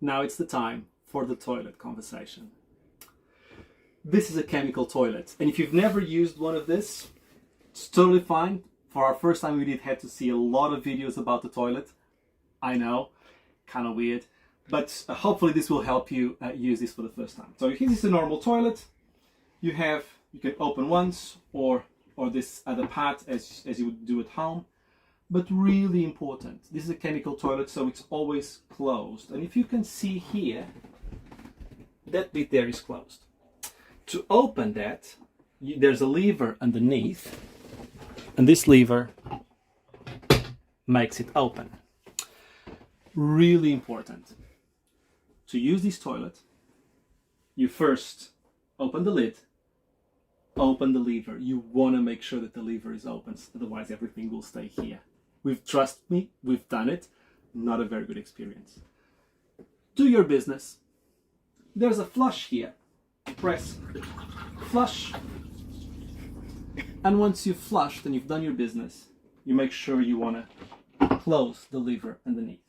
Now it's the time for the toilet conversation. This is a chemical toilet, and if you've never used one of this, it's totally fine. For our first time we had to see a lot of videos about the toilet. I know, kind of weird, but hopefully this will help you use this for the first time. So this is a normal toilet. You can open once or this other part as you would do at home. But really important, this is a chemical toilet, so it's always closed. And if you can see here, that bit there is closed. To open that, there's a lever underneath, and this lever makes it open. Really important. To use this toilet, you first open the lid, open the lever. You want to make sure that the lever is open, otherwise everything will stay here. Trust me, we've done it. Not a very good experience. Do your business. There's a flush here. Press flush. And once you've flushed and you've done your business, you make sure you want to close the lever underneath.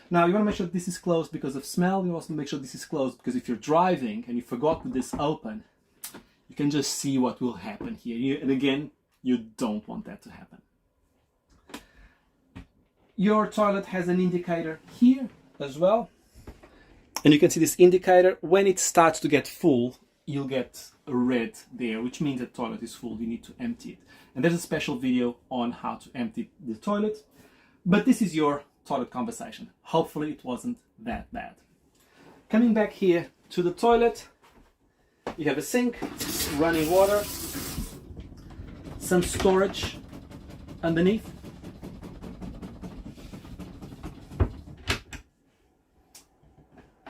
Now you want to make sure this is closed because of smell. You also make sure this is closed because if you're driving and you forgot this open, you can just see what will happen here. And again, you don't want that to happen. Your toilet has an indicator here as well. And you can see this indicator. When it starts to get full, you'll get a red there, which means the toilet is full. You need to empty it. And there's a special video on how to empty the toilet. But this is your toilet conversation. Hopefully it wasn't that bad. Coming back here to the toilet, you have a sink, running water, some storage underneath.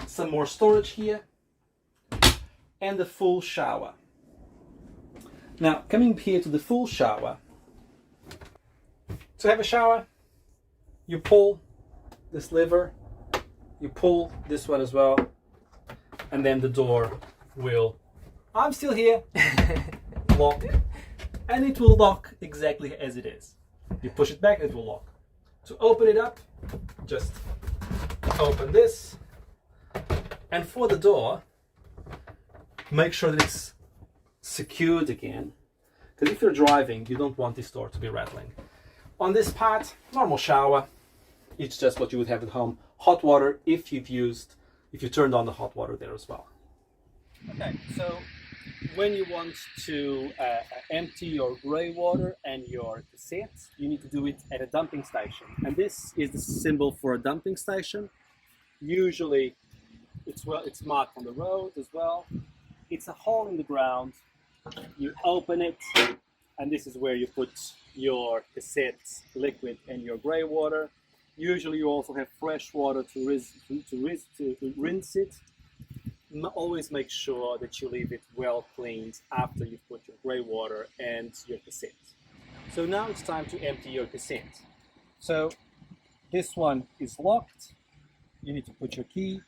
Some more storage here, and the full shower. Now, coming here to the full shower, to have a shower, you pull this lever, you pull this one as well, and then the door will, I'm still here, lock, and it will lock exactly as it is. You push it back, it will lock. To open it up, just open this. And for the door, make sure that it's secured again. Because if you're driving, you don't want this door to be rattling. On this part, normal shower. It's just what you would have at home. Hot water if you turned on the hot water there as well. Okay, so when you want to empty your grey water and your cassettes, you need to do it at a dumping station. And this is the symbol for a dumping station. Usually, it's marked on the road as well. It's a hole in the ground. You open it, and this is where you put your cassette liquid and your grey water. Usually you also have fresh water to rinse it. Always make sure that you leave it well cleaned after you've put your grey water and your cassette. So now it's time to empty your cassette. So this one is locked. You need to put your key,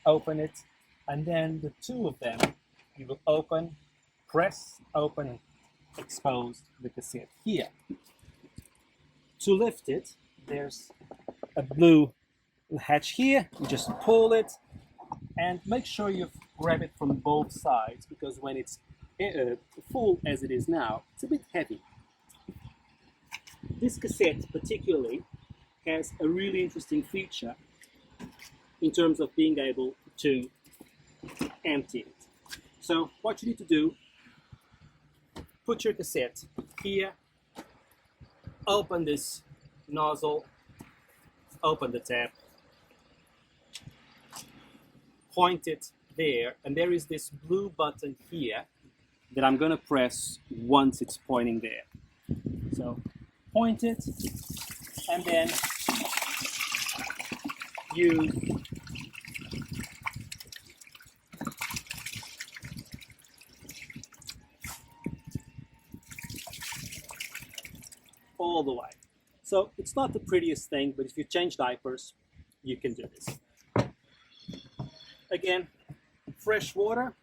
open it, and then the two of them you will open, press, open, and expose the cassette here. To lift it, there's a blue hatch here. You just pull it and make sure you grab it from both sides, because when it's full as it is now, it's a bit heavy. This cassette particularly has a really interesting feature in terms of being able to empty it. So what you need to do, put your cassette here, open this nozzle, open the tap, point it there, and there is this blue button here that I'm going to press once it's pointing there. So point it, and then you all the way. So it's not the prettiest thing, but if you change diapers, you can do this. Again, fresh water.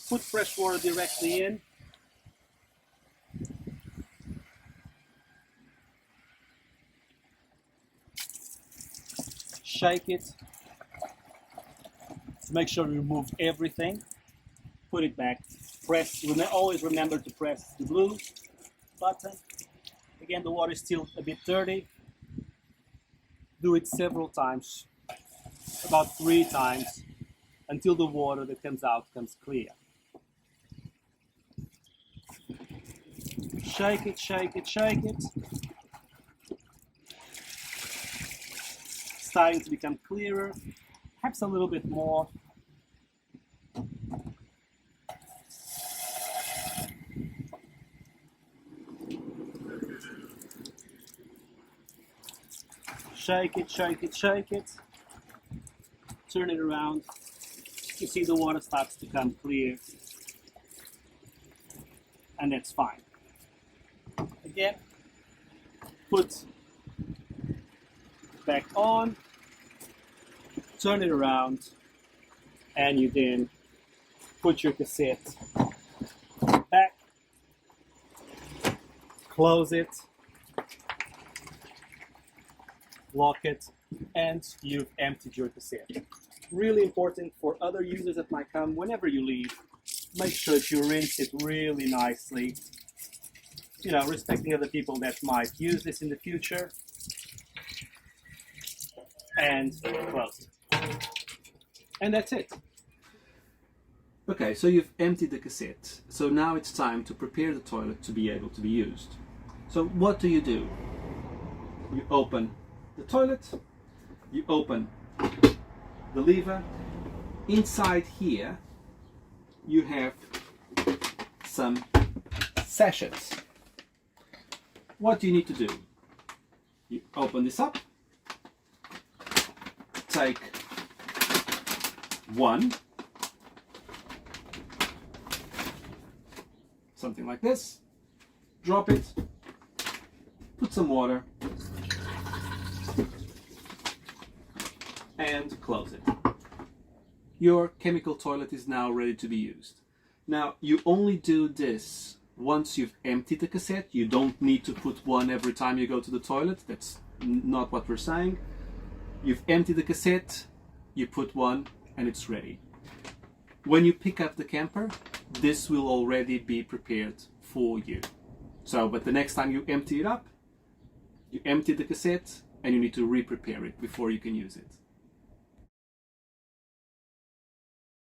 Put fresh water directly in. Shake it. Make sure you remove everything. Put it back. Press. Always remember to press the blue button. Again, the water is still a bit dirty. Do it several times, about 3 times, until the water that comes out comes clear. Shake it, shake it, shake it. Starting to become clearer, perhaps a little bit more. Shake it, shake it, shake it. Turn it around. You see the water starts to come clear. And that's fine. Again, put back on, turn it around, and you then put your cassette back, close it, lock it, and you've emptied your cassette. Really important for other users that might come whenever you leave. Make sure that you rinse it really nicely. You know, respecting other people that might use this in the future. And close it. And that's it. Okay, so you've emptied the cassette. So now it's time to prepare the toilet to be able to be used. So what do? You open the toilet, you open the lever. Inside here you have some sachets. What do you need to do? You open this up, take one, something like this, drop it, put some water, and close it. Your chemical toilet is now ready to be used. Now, you only do this once you've emptied the cassette. You don't need to put one every time you go to the toilet. That's not what we're saying. You've emptied the cassette, you put one, and it's ready. When you pick up the camper, this will already be prepared for you. So, but the next time you empty it up, you empty the cassette, and you need to re-prepare it before you can use it.